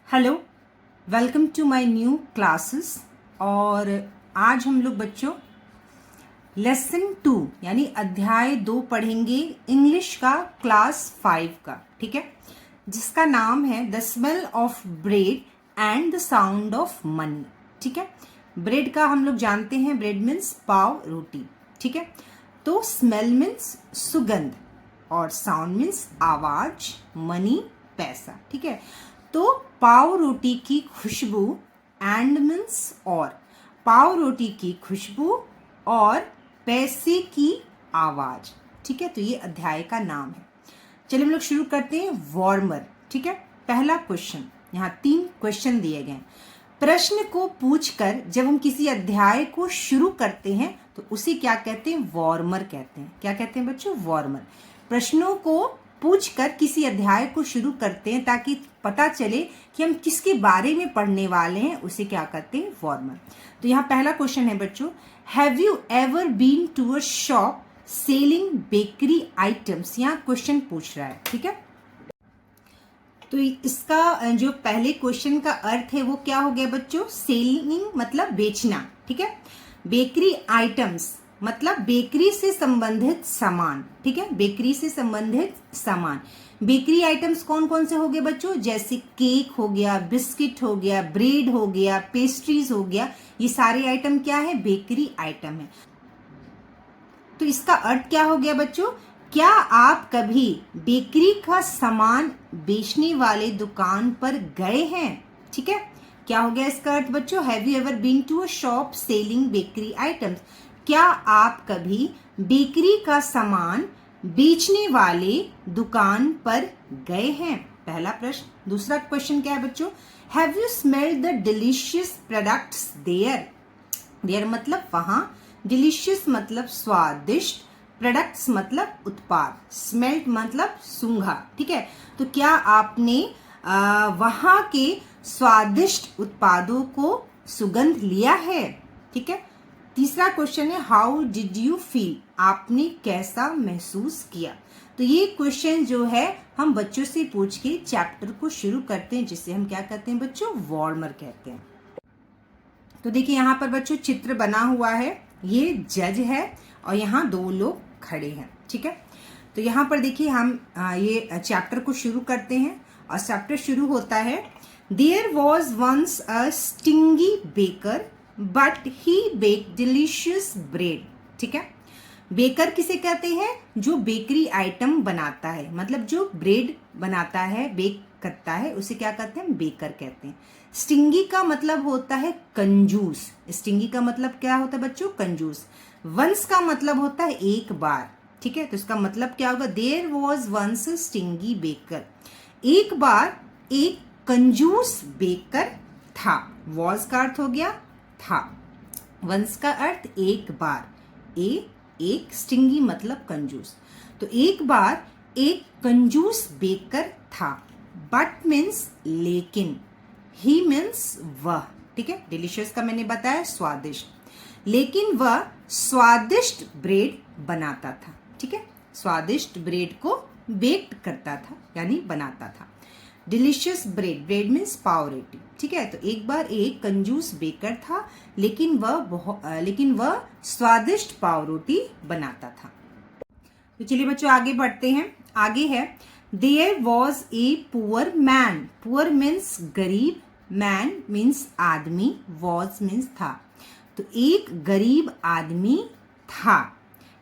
Hello, welcome to my new classes. और आज हम लोग बच्चों लेसन 2 यानी अध्याय 2 पढ़ेंगे इंग्लिश का क्लास 5 का, ठीक है, जिसका नाम है the smell of bread and the sound of money. ठीक है, ब्रेड का हम लोग जानते हैं, ब्रेड मीन्स पाव रोटी। ठीक है, तो स्मेल मीन्स सुगंध और साउंड मीन्स आवाज, मनी पैसा। ठीक है, तो पाव रोटी की खुशबू एंड मीन्स और, पाव रोटी की खुशबू और पैसे की आवाज। ठीक है, तो ये अध्याय का नाम है। चलिए हम लोग शुरू करते हैं। वार्मर। ठीक है, पहला क्वेश्चन, यहाँ 3 क्वेश्चन दिए गए। प्रश्न को पूछकर जब हम किसी अध्याय को शुरू करते हैं तो उसे क्या कहते हैं? वार्मर कहते हैं। क्या कहते हैं बच्चों? वार्मर। प्रश्नों को पूछकर किसी अध्याय को शुरू करते हैं ताकि पता चले कि हम किसके बारे में पढ़ने वाले हैं, उसे क्या कहते हैं? वार्मर। तो यहाँ पहला क्वेश्चन है बच्चों, have you ever been to a shop selling bakery items? यहाँ क्वेश्चन पूछ रहा है। ठीक है, तो इसका जो पहले क्वेश्चन का अर्थ है वो क्या हो गया बच्चों? सेलिंग मतलब बेचना। ठीक है, बेकरी आइटम्स मतलब बेकरी से संबंधित सामान। ठीक है, बेकरी से संबंधित सामान। बेकरी आइटम्स कौन कौन से हो गए बच्चों? जैसे केक हो गया, बिस्किट हो गया, ब्रेड हो गया, पेस्ट्रीज हो गया, ये सारे आइटम क्या है? बेकरी आइटम है। तो इसका अर्थ क्या हो गया बच्चों? क्या आप कभी बेकरी का सामान बेचने वाले दुकान पर गए हैं? ठीक है, क्या हो गया इसका अर्थ बच्चों? Have you ever been to a shop selling bakery items? क्या आप कभी बेकरी का सामान बेचने वाले दुकान पर गए हैं? पहला प्रश्न। दूसरा क्वेश्चन क्या है बच्चों? Have you smelled the delicious products there? There मतलब वहां, डिलीशियस मतलब स्वादिष्ट, प्रोडक्ट्स मतलब उत्पाद, स्मेल्ड मतलब सूंघा। ठीक है, तो क्या आपने वहां के स्वादिष्ट उत्पादों को सुगंध लिया है? ठीक है, तीसरा क्वेश्चन है हाउ डिड यू फील? आपने कैसा महसूस किया? तो ये क्वेश्चन जो है हम बच्चों से पूछ के चैप्टर को शुरू करते हैं, जिसे हम क्या कहते हैं बच्चों? वार्मर कहते हैं। तो देखिए यहाँ पर बच्चों चित्र बना हुआ है, ये जज है और यहाँ 2 लोग खड़े हैं। ठीक है, तो यहाँ पर देखिए हम ये चैप्टर को शुरू करते हैं और चैप्टर शुरू होता है, there was once a stingy baker but he bake delicious bread. ठीक है, बेकर किसे कहते हैं? जो बेकरी आइटम बनाता है, मतलब जो ब्रेड बनाता है, बेक करता है, उसे क्या कहते हैं? बेकर कहते हैं। स्टिंगी का मतलब होता है कंजूस। स्टिंगी का मतलब क्या होता है बच्चों? कंजूस। वंस का मतलब होता है एक बार। ठीक है, तो इसका मतलब क्या होगा? There was once stingy baker, एक बार एक कंजूस बेकर था। वॉज का अर्थ हो गया था, वंस का अर्थ एक बार, एक, स्टिंगी मतलब कंजूस। तो एक बार एक कंजूस बेकर था। बट मीन्स लेकिन, ही मीन्स वह। ठीक है, डिलीशियस का मैंने बताया स्वादिष्ट, लेकिन वह स्वादिष्ट ब्रेड बनाता था। ठीक है, स्वादिष्ट ब्रेड को बेक्ड करता था यानी बनाता था। डिलीशियस ब्रेड, ब्रेड मीन्स पाव रोटी। ठीक है, तो एक बार एक कंजूस बेकर था, लेकिन वह स्वादिष्ट पाव रोटी बनाता था। तो चलिए बच्चों आगे बढ़ते हैं। आगे है, there was a poor man. Poor means गरीब, मैन मीन्स आदमी, वॉज मीन्स था। तो एक गरीब आदमी था।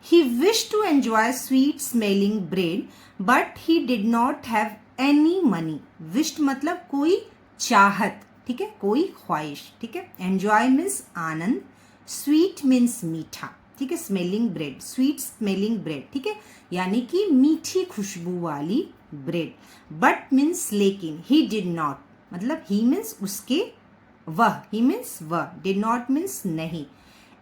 He wish to enjoy sweet smelling bread but he did not have any money. Wished मतलब कोई चाहत, ठीक है, कोई ख्वाहिश। ठीक है, एंजॉय मीन्स आनंद, स्वीट मीन्स मीठा। ठीक है, smelling bread, sweet smelling bread. ठीक है, यानी कि मीठी खुशबू वाली ब्रेड। बट मीन्स लेकिन, ही डिड नॉट मतलब ही मीन्स उसके, वह ही मीन्स वह, डिड नॉट मीन्स नहीं,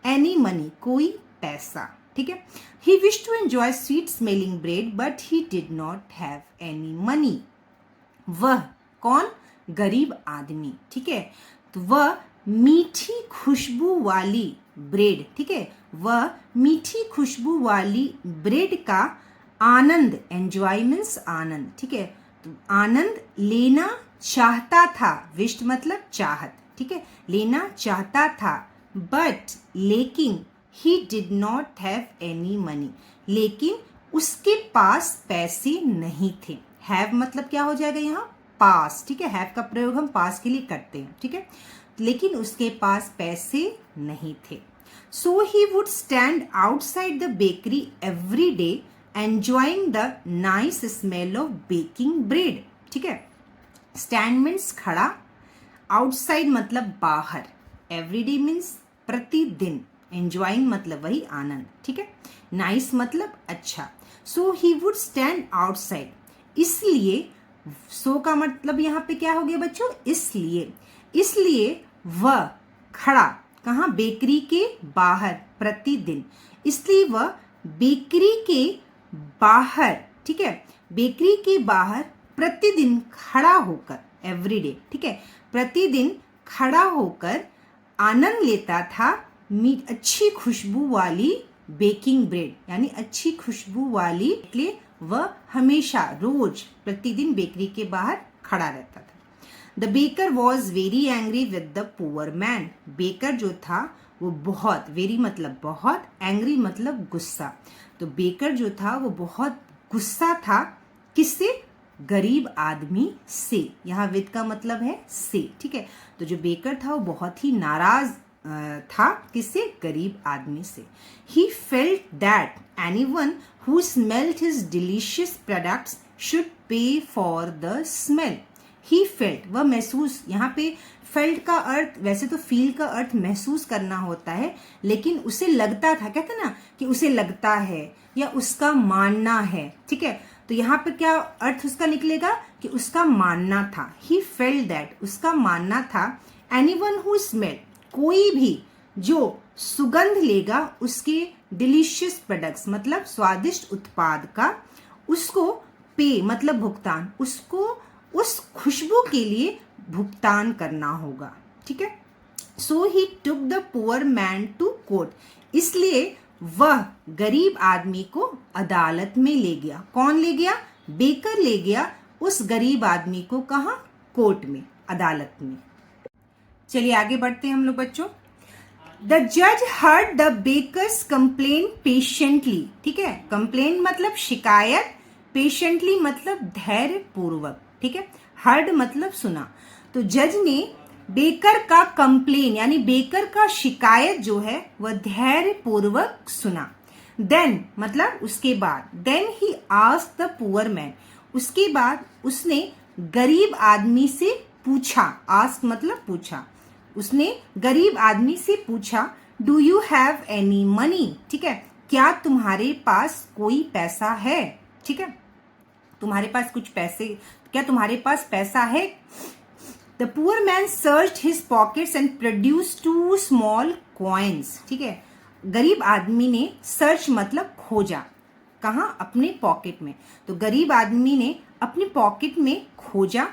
एनी मनी कोई पैसा। ठीक है, he wish to enjoy sweet smelling bread but he did not have any money. वह कौन? गरीब आदमी। ठीक है, तो वह मीठी खुशबू वाली ब्रेड, ठीक है, वह मीठी खुशबू वाली ब्रेड का आनंद, एंजॉय मीन्स आनंद, ठीक है, तो आनंद लेना चाहता था, विश्ड मतलब चाहत, ठीक है, लेना चाहता था, बट लेकिन ही did not have any money, लेकिन उसके पास पैसे नहीं थे। हैव मतलब क्या हो जाएगा यहाँ, पास, ठीक है, हैव का प्रयोग हम पास के लिए करते हैं, ठीक है, लेकिन उसके पास पैसे नहीं थे। So he would stand outside the bakery every day enjoying the nice smell of baking bread, ठीक है, स्टैंड मीन्स खड़ा, आउटसाइड मतलब बाहर, एवरीडे मीन्स प्रतिदिन, एंजॉइंग मतलब वही आनंद, ठीक है, नाइस मतलब अच्छा। सो ही वुड स्टैंड आउटसाइड, इसलिए, सो का मतलब यहाँ पे क्या हो गया बच्चों, इसलिए वह खड़ा, कहाँ, बेकरी के बाहर, प्रतिदिन, इसलिए वह बेकरी के बाहर, ठीक है, बेकरी के बाहर प्रतिदिन खड़ा होकर, एवरीडे, ठीक है, प्रतिदिन खड़ा होकर आनंद लेता था अच्छी खुशबू वाली बेकिंग ब्रेड, यानी अच्छी खुशबू वाली, इसलिए वह हमेशा रोज प्रतिदिन बेकरी के बाहर खड़ा रहता था। The baker was very angry with the poor man, baker जो था वो बहुत, वेरी मतलब बहुत, एंग्री मतलब गुस्सा, तो बेकर जो था वो बहुत गुस्सा था, किससे, गरीब आदमी से, यहाँ विद का मतलब है से, ठीक है, तो जो बेकर था वो बहुत ही नाराज था, किससे, गरीब आदमी से। He felt that anyone who smelled his delicious products should pay for the smell. He felt, वह महसूस, यहाँ पे फेल्ट का अर्थ, वैसे तो फील का अर्थ महसूस करना होता है, लेकिन उसे लगता था, कहते ना कि उसे लगता है या उसका मानना है, ठीक है, तो यहाँ पे क्या अर्थ उसका निकलेगा कि उसका मानना था। ही फेल्ट दैट, उसका मानना था, एनीवन हु स्मेल, कोई भी जो सुगंध लेगा उसके डिलीशियस प्रोडक्ट्स मतलब स्वादिष्ट उत्पाद का, उसको पे मतलब भुगतान, उसको उस खुशबू के लिए भुगतान करना होगा, ठीक है। So he took the poor man to court, इसलिए वह गरीब आदमी को अदालत में ले गया। कौन ले गया, बेकर ले गया उस गरीब आदमी को, कहाँ, कोर्ट में, अदालत में। चलिए आगे बढ़ते हैं हम लोग बच्चों। द जज heard the baker's complain patiently, ठीक है, कंप्लेन मतलब शिकायत, पेशेंटली मतलब धैर्य पूर्वक, ठीक है, हर्ड मतलब सुना, तो जज ने बेकर का कंप्लेन यानी बेकर का शिकायत जो है वह धैर्य पूर्वक सुना। देन मतलब उसके बाद, then he asked the poor man, उसके बाद उसने गरीब आदमी से पूछा, आस्क मतलब पूछा, उसने गरीब आदमी से पूछा, do you have any money, ठीक है, क्या तुम्हारे पास कोई पैसा है, ठीक है, तुम्हारे पास कुछ पैसे, क्या तुम्हारे पास पैसा है। The poor man searched his pockets and produced 2 small coins, ठीक है, गरीब आदमी ने सर्च मतलब खोजा, कहाँ, अपने पॉकेट में, तो गरीब आदमी ने अपने पॉकेट में खोजा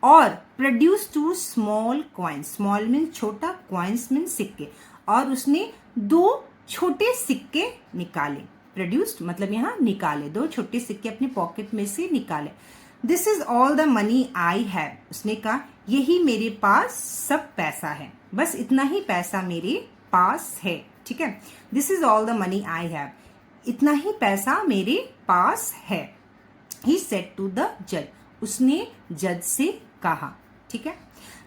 और produce 2 small coins, small mean छोटा, कॉइन्स मीन सिक्के, और उसने 2 छोटे सिक्के निकाले, प्रोड्यूस्ड मतलब यहाँ निकाले, 2 छोटे सिक्के अपने पॉकेट में से निकाले। This is all the money I have, उसने कहा यही मेरे पास सब पैसा है, बस इतना ही पैसा मेरे पास है, ठीक है, this is all the money I have, इतना ही पैसा मेरे पास है। ही सेड टू द जज, उसने जज से कहा, ठीक है।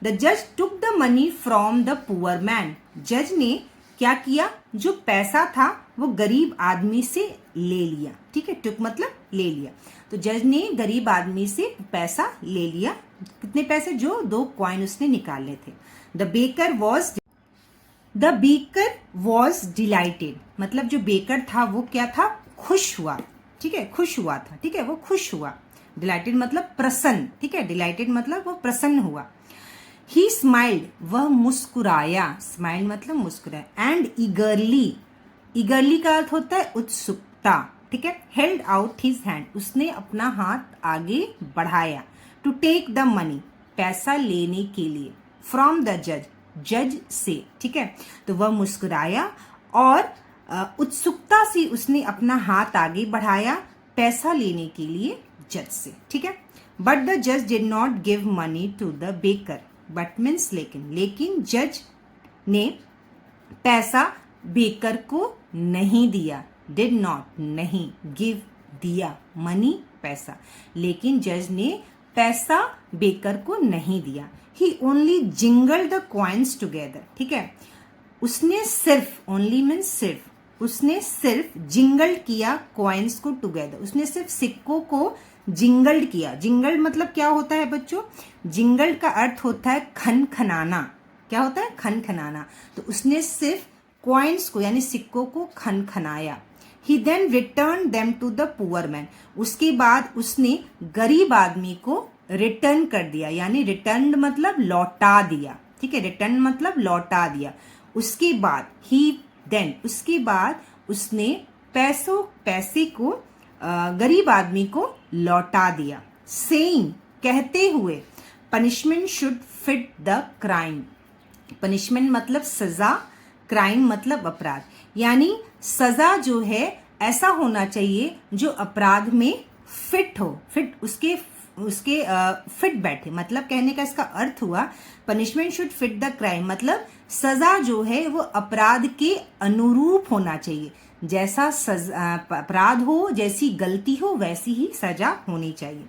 द जज took the money from the poor man, जज ने क्या किया, जो पैसा था वो गरीब आदमी से ले लिया, ठीक है, टुक मतलब ले लिया, तो जज ने गरीब आदमी से पैसा ले लिया, कितने पैसे, जो 2 कॉइन उसने निकाले थे। द बेकर वॉज डिलाइटेड, मतलब जो बेकर था वो क्या था, खुश हुआ, ठीक है, खुश हुआ था, ठीक है, वो खुश हुआ, डिलाइटेड मतलब प्रसन्न, ठीक है, डिलाइटेड मतलब वो प्रसन्न हुआ। ही स्माइल्ड, वह मुस्कुराया, स्माइल मतलब मुस्कुराया, एंड ईगरली, ईगरली का अर्थ होता है उत्सुकता, ठीक है, हेल्ड आउट हिज हैंड, उसने अपना हाथ आगे बढ़ाया, टू टेक द मनी, पैसा लेने के लिए, फ्रॉम द जज, जज से, ठीक है, तो वह मुस्कुराया और उत्सुकता से उसने अपना हाथ आगे बढ़ाया पैसा लेने के लिए जज से, ठीक है। बट द जज did not give money to the baker, but means लेकिन जज ने पैसा बेकर को नहीं दिया, डिड नॉट नहीं, गिव दिया, मनी पैसा, लेकिन जज ने पैसा बेकर को नहीं दिया। He only jingle the coins together, ठीक है, उसने सिर्फ, ओनली मीन्स सिर्फ, उसने सिर्फ जिंगल किया कॉइन्स को टुगेदर, उसने सिर्फ सिक्कों को जिंगल्ड किया। जिंगल्ड मतलब क्या होता है बच्चों? जिंगल्ड का अर्थ होता है खन खनाना। क्या होता है? खन खनाना। तो उसने सिर्फ कॉइन्स को यानी सिक्कों को खन खनाया। He then return them to the poor man, उसके बाद उसने गरीब आदमी को रिटर्न कर दिया, यानी रिटर्न मतलब लौटा दिया, ठीक है, रिटर्न मतलब लौटा दिया। उसके बाद ही देन, उसके बाद उसने पैसे को गरीब आदमी को लौटा दिया। सेइंग, कहते हुए, punishment should fit the crime, punishment मतलब सजा, क्राइम मतलब अपराध, यानी सजा जो है ऐसा होना चाहिए जो अपराध में फिट हो, फिट उसके फिट बैठे। मतलब कहने का इसका अर्थ हुआ punishment should fit the crime, मतलब सजा जो है वो अपराध के अनुरूप होना चाहिए। जैसा अपराध हो, जैसी गलती हो, वैसी ही सजा होनी चाहिए।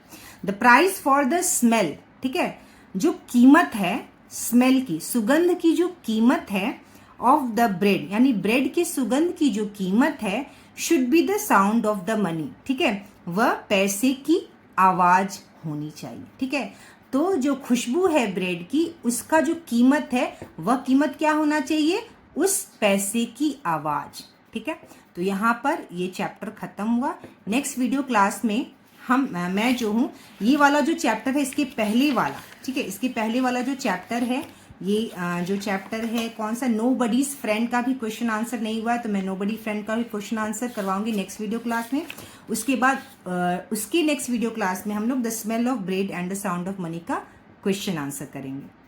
The price for the smell, ठीक है, जो कीमत है स्मेल की, सुगंध की जो कीमत है, ऑफ द ब्रेड, यानी ब्रेड की सुगंध की जो कीमत है, should be the sound of the money, ठीक है, वह पैसे की आवाज होनी चाहिए, ठीक है। तो जो खुशबू है ब्रेड की, उसका जो कीमत है, वह कीमत क्या होना चाहिए? उस पैसे की आवाज, ठीक है। तो यहाँ पर ये चैप्टर खत्म हुआ। नेक्स्ट वीडियो क्लास में मैं जो हूँ, ये वाला जो चैप्टर है इसके पहले वाला, ठीक है, इसके पहले वाला जो चैप्टर है, ये जो चैप्टर है कौन सा, नो बडीज फ्रेंड का भी क्वेश्चन आंसर नहीं हुआ है, तो मैं नो बडी फ्रेंड का भी क्वेश्चन आंसर करवाऊंगी नेक्स्ट वीडियो क्लास में। उसके बाद उसके नेक्स्ट वीडियो क्लास में हम लोग the smell of bread and the sound of money का क्वेश्चन आंसर करेंगे।